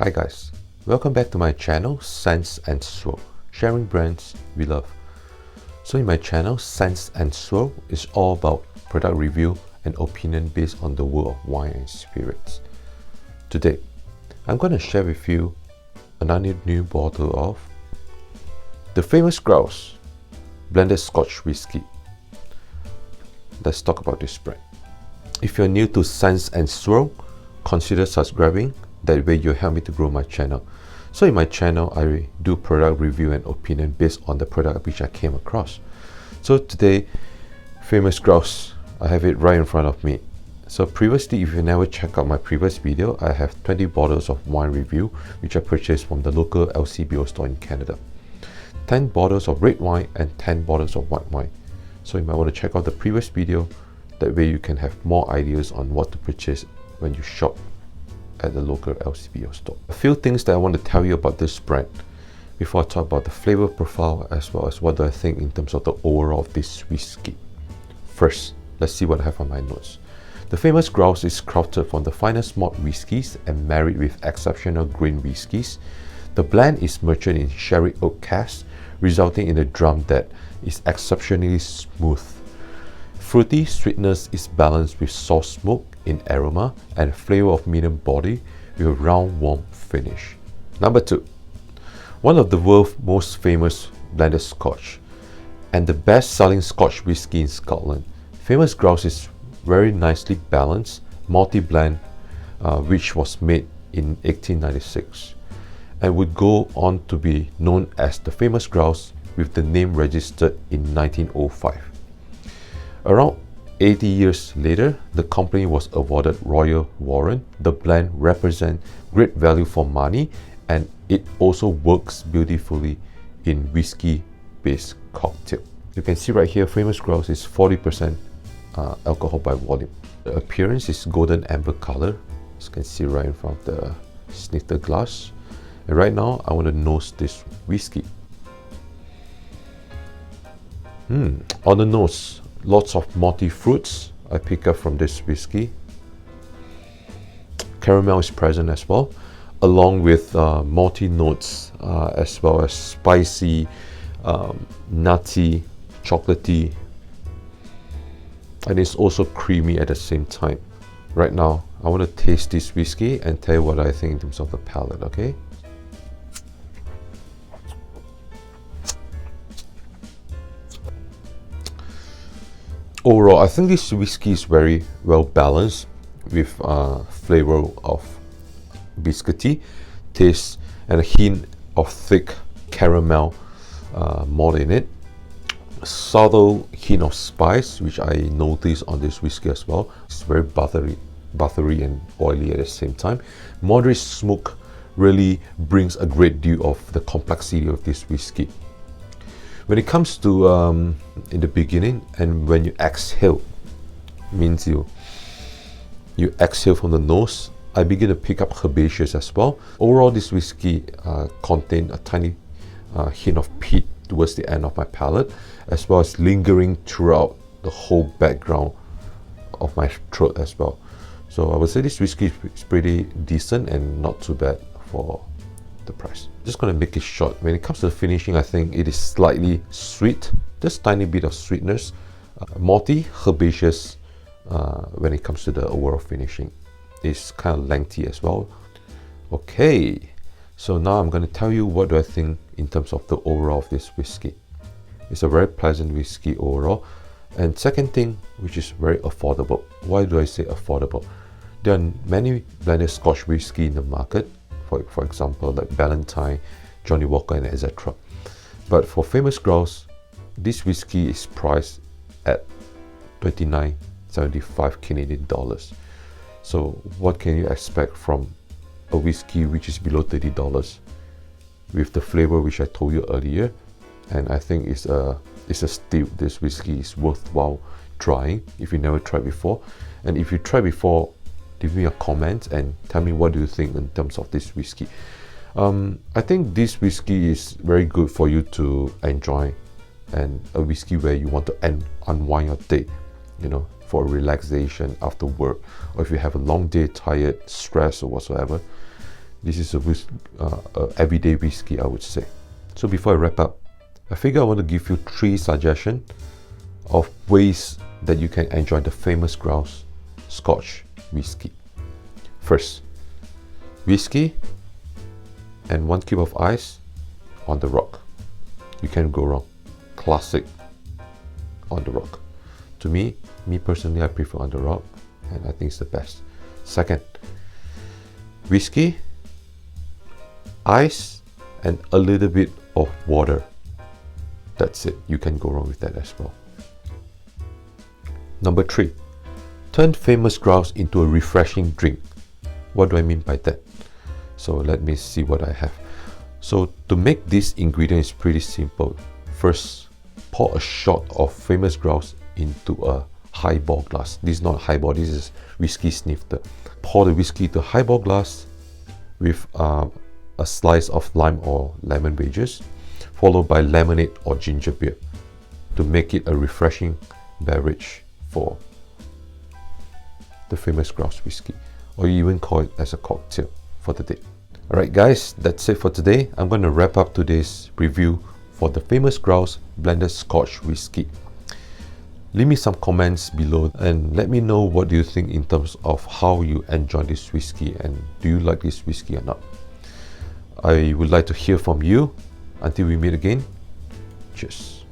Hi guys, welcome back to my channel Scentandswirl, sharing brands we love. So in my channel Scentandswirl is all about product review and opinion based on the world of wine and spirits. Today, I'm going to share with you another new bottle of the Famous Grouse blended Scotch whiskey. Let's talk about this brand. If you're new to Scentandswirl, consider subscribing. That way you'll help me to grow my channel. So in my channel, I do product review and opinion based on the product which I came across. So today, Famous Grouse, I have it right in front of me. So previously, if you never check out my previous video, I have 20 bottles of wine review which I purchased from the local LCBO store in Canada. 10 bottles of red wine and 10 bottles of white wine. So you might want to check out the previous video. That way you can have more ideas on what to purchase when you shop at the local LCBO store. A few things that I want to tell you about this brand before I talk about the flavor profile as well as what do I think in terms of the overall of this whiskey. First, let's see what I have on my notes. The Famous Grouse is crafted from the finest malt whiskies and married with exceptional grain whiskies. The blend is matured in sherry oak casks, resulting in a drum that is exceptionally smooth. Fruity sweetness is balanced with soft smoke in aroma and flavor of medium body with a round warm finish. Number 2. One of the world's most famous blended Scotch and the best-selling Scotch whisky in Scotland, Famous Grouse is very nicely balanced multi-blend which was made in 1896 and would go on to be known as the Famous Grouse with the name registered in 1905. Around 80 years later, the company was awarded Royal Warrant. The blend represents great value for money and it also works beautifully in whiskey-based cocktail. You can see right here, Famous Grouse is 40% alcohol by volume. The appearance is golden amber color, as you can see right in front of the snifter glass. And right now, I want to nose this whiskey. On the nose, lots of malty fruits I pick up from this whiskey. Caramel is present as well, along with malty notes as well as spicy, nutty, chocolatey, and it's also creamy at the same time. Right now, I want to taste this whiskey and tell you what I think in terms of the palate, okay? Overall, I think this whiskey is very well balanced with flavor of biscuity, taste, and a hint of thick caramel malt in it. A subtle hint of spice, which I noticed on this whiskey as well. It's very buttery and oily at the same time. Moderate smoke really brings a great deal of the complexity of this whiskey. When it comes to in the beginning and when you exhale, means you exhale from the nose, I begin to pick up herbaceous as well. Overall, this whiskey contained a tiny hint of peat towards the end of my palate, as well as lingering throughout the whole background of my throat as well. So I would say this whiskey is pretty decent and not too bad for the price. Just going to make it short. When it comes to the finishing, I think it is slightly sweet, just tiny bit of sweetness, malty, herbaceous when it comes to the overall finishing. It's kind of lengthy as well. Okay, so now I'm going to tell you what do I think in terms of the overall of this whiskey. It's a very pleasant whiskey overall. And second thing, which is very affordable. Why do I say affordable? There are many blended Scotch whiskey in the market, for example, like Valentine, Johnnie Walker, and etc. But for Famous Grouse, this whiskey is priced at $29.75 Canadian dollars. So what can you expect from a whiskey which is below $30 with the flavor which I told you earlier? And I think it's a steal. This whiskey is worthwhile trying if you never tried before. And if you tried before, leave me a comment and tell me what do you think in terms of this whiskey. I think this whiskey is very good for you to enjoy, and a whiskey where you want to unwind your day, for relaxation after work, or if you have a long day, tired, stressed or whatsoever. This is a everyday whiskey, I would say. So before I wrap up, I figure I want to give you 3 suggestions of ways that you can enjoy the Famous Grouse Scotch whiskey. First, whiskey and 1 cube of ice on the rock. You can't go wrong. Classic on the rock. To me personally, I prefer on the rock, and I think it's the best. Second, whiskey, ice, and a little bit of water. That's it. You can go wrong with that as well. Number 3, turn Famous Grouse into a refreshing drink. What do I mean by that? So let me see what I have. So to make this ingredient is pretty simple. First, pour a shot of Famous Grouse into a highball glass. This is not highball, this is whiskey snifter. Pour the whiskey to highball glass with a slice of lime or lemon wedges, followed by lemonade or ginger beer to make it a refreshing beverage for the Famous Grouse whiskey, or you even call it as a cocktail for the day. Alright guys, that's it for today. I'm going to wrap up today's review for the Famous Grouse blended Scotch whiskey. Leave me some comments below and let me know what do you think in terms of how you enjoy this whiskey, and do you like this whiskey or not. I would like to hear from you. Until we meet again, cheers.